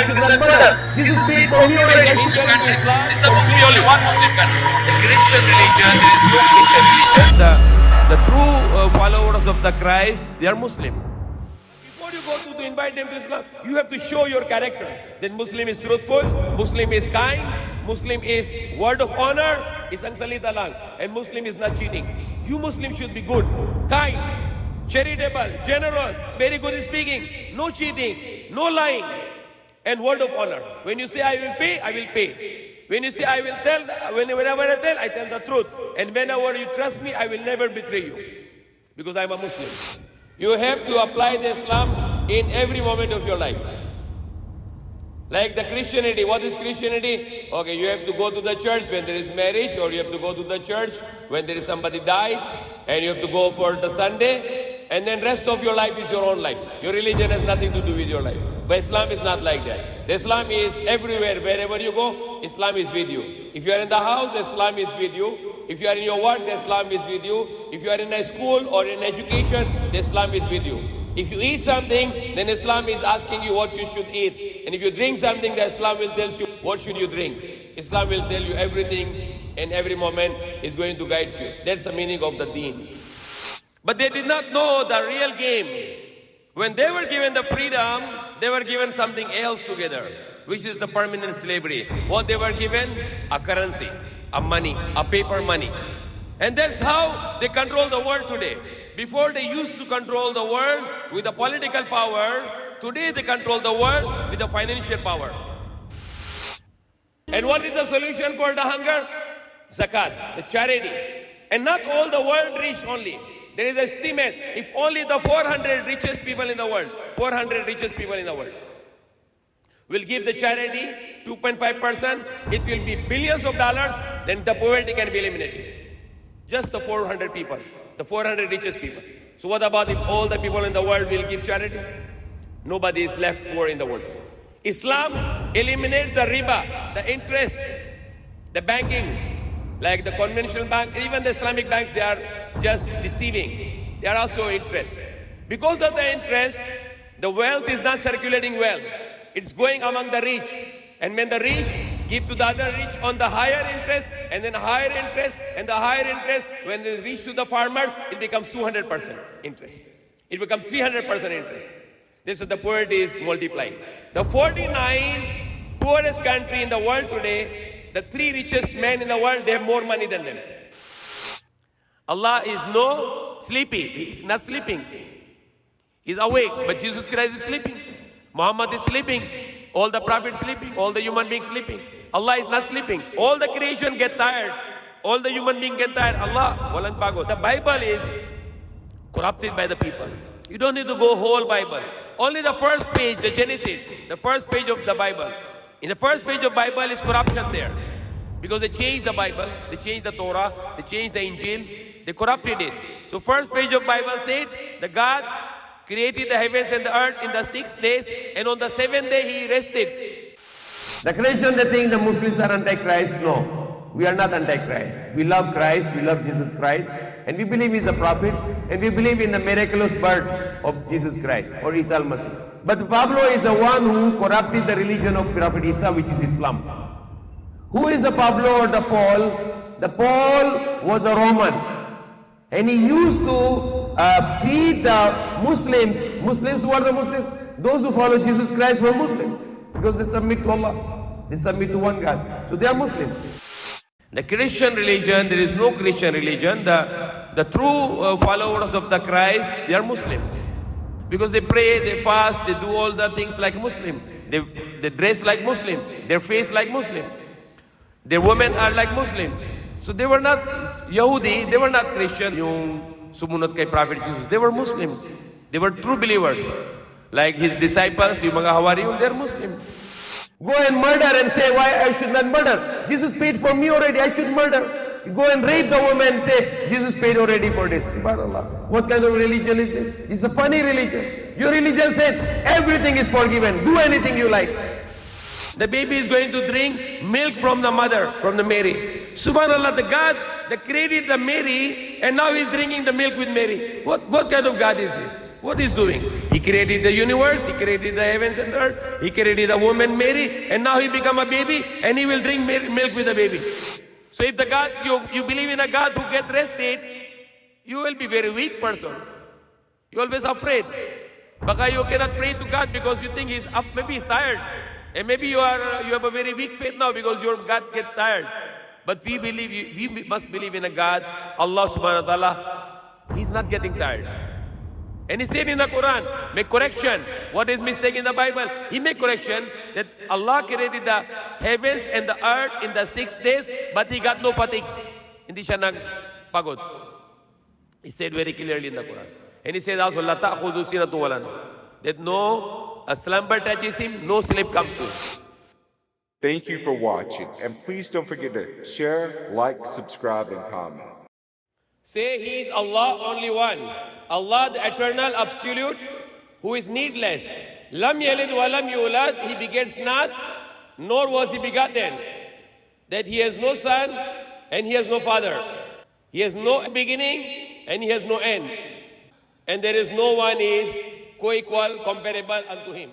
should not murder. Jesus paid for me already. Islam is supposed to be only one Muslim country. The Christian religion, there is no Christian religion. The true followers of the Christ, they are Muslim. Before you go to invite them to Islam, you have to show your character. That Muslim is truthful, Muslim is kind, Muslim is word of honor, isang salita lang, and Muslim is not cheating. You Muslim should be good, kind, charitable, generous, very good in speaking, no cheating, no lying, and word of honor. When you say I will pay, I will pay. When you say I will tell, whenever I tell the truth. And whenever you trust me, I will never betray you. Because I'm a Muslim. You have to apply the Islam in every moment of your life. Like the Christianity. What is Christianity? Okay, you have to go to the church when there is marriage, or you have to go to the church when there is somebody died, and you have to go for the Sunday, and then rest of your life is your own life. Your religion has nothing to do with your life. But Islam is not like that. The Islam is everywhere. Wherever you go, Islam is with you. If you are in the house, Islam is with you. If you are in your work, the Islam is with you. If you are in a school or in education, the Islam is with you. If you eat something, then Islam is asking you what you should eat. And if you drink something, the Islam will tell you what should you drink. Islam will tell you everything, and every moment is going to guide you. That's the meaning of the deen. But they did not know the real game. When they were given the freedom, they were given something else together, which is the permanent slavery. What they were given? A currency, a money, a paper money. And that's how they control the world today. Before they used to control the world with the political power, today they control the world with the financial power. And what is the solution for the hunger? Zakat, the charity. And not all the world rich only. There is an estimate, if only the 400 richest people in the world, 400 richest people in the world will give the charity 2.5%, it will be billions of dollars, then the poverty can be eliminated. Just the 400 people, the 400 richest people. So what about if all the people in the world will give charity? Nobody is left poor in the world. Islam eliminates the riba, the interest, the banking, like the conventional bank, even the Islamic banks, they are just deceiving. They are also interest. Because of the interest, the wealth is not circulating well. It's going among the rich. And when the rich give to the other rich on the higher interest, and then higher interest, and the higher interest, when they reach to the farmers, it becomes 200% interest. It becomes 300% interest. This is the poverty is multiplying. The 49 poorest country in the world today, the 3 richest men in the world, they have more money than them. Allah is no sleepy. He's not sleeping. He's awake, but Jesus Christ is sleeping. Muhammad is sleeping. All the prophets sleeping. All the human beings sleeping. Allah is not sleeping. All the creation get tired. All the human beings get tired. Allah, walang pagod. The Bible is corrupted by the people. You don't need to go whole Bible. Only the first page, the Genesis, the first page of the Bible. In the first page of Bible is corruption there. Because they changed the Bible, they changed the Torah, they changed the Injil, they corrupted it. So first page of Bible said, the God created the heavens and the earth in the 6 days, and on the 7th day He rested. The Christians, they think the Muslims are anti-Christ. No, we are not anti-Christ. We love Christ, we love Jesus Christ, and we believe He's a prophet, and we believe in the miraculous birth of Jesus Christ, or Isa al-Masih. But Pablo is the one who corrupted the religion of Prophet Isa, which is Islam. Who is the Pablo or the Paul? The Paul was a Roman, and he used to feed the Muslims. Muslims, who are the Muslims? Those who follow Jesus Christ were Muslims, because they submit to Allah. They submit to one God. So they are Muslims. The Christian religion, there is no Christian religion. The true followers of the Christ, they are Muslims. Because they pray, they fast, they do all the things like Muslim. They dress like Muslim. Their face like Muslim. Their women are like Muslim. So they were not Yahudi, they were not Christian, yung sumunod kay Prophet Jesus. They were Muslim. They were true believers. Like his disciples, yung mga Hawariyun, they're Muslim. Go and murder and say, why I should not murder? Jesus paid for me already, I should murder. You go and rape the woman and say, Jesus paid already for this. SubhanAllah. What kind of religion is this? This is a funny religion. Your religion said, everything is forgiven. Do anything you like. The baby is going to drink milk from the mother, from the Mary. Subhanallah, the God that created the Mary, and now he's drinking the milk with Mary. What kind of God is this? What is doing? He created the universe, He created the heavens and earth, He created the woman Mary, and now He become a baby, and He will drink milk with the baby. So if the God, you believe in a God who get rested, you will be very weak person. You're always afraid. Baka you cannot pray to God because you think He's up, maybe He's tired. And maybe you have a very weak faith now because your God get tired. But we must believe in a God, Allah subhanahu wa ta'ala, He's not getting tired. And He said in the Quran, make correction. What is mistake in the Bible? He make correction that Allah created the heavens and the earth in the 6 days, but He got no fatigue. Hindi siya nagpagod. He said very clearly in the Quran. And He said also, "La ta'khudhu sinatun wa la nawm," that no a slumber touches Him, no sleep comes to Him. Thank you for watching, and please don't forget to share, like, subscribe, and comment. Say He is Allah only one. Allah the eternal absolute who is needless. Lam yalid wa lam yulad, He begets not, nor was He begotten. That He has no son and He has no father. He has no beginning and He has no end. And there is no one is co-equal, comparable unto Him.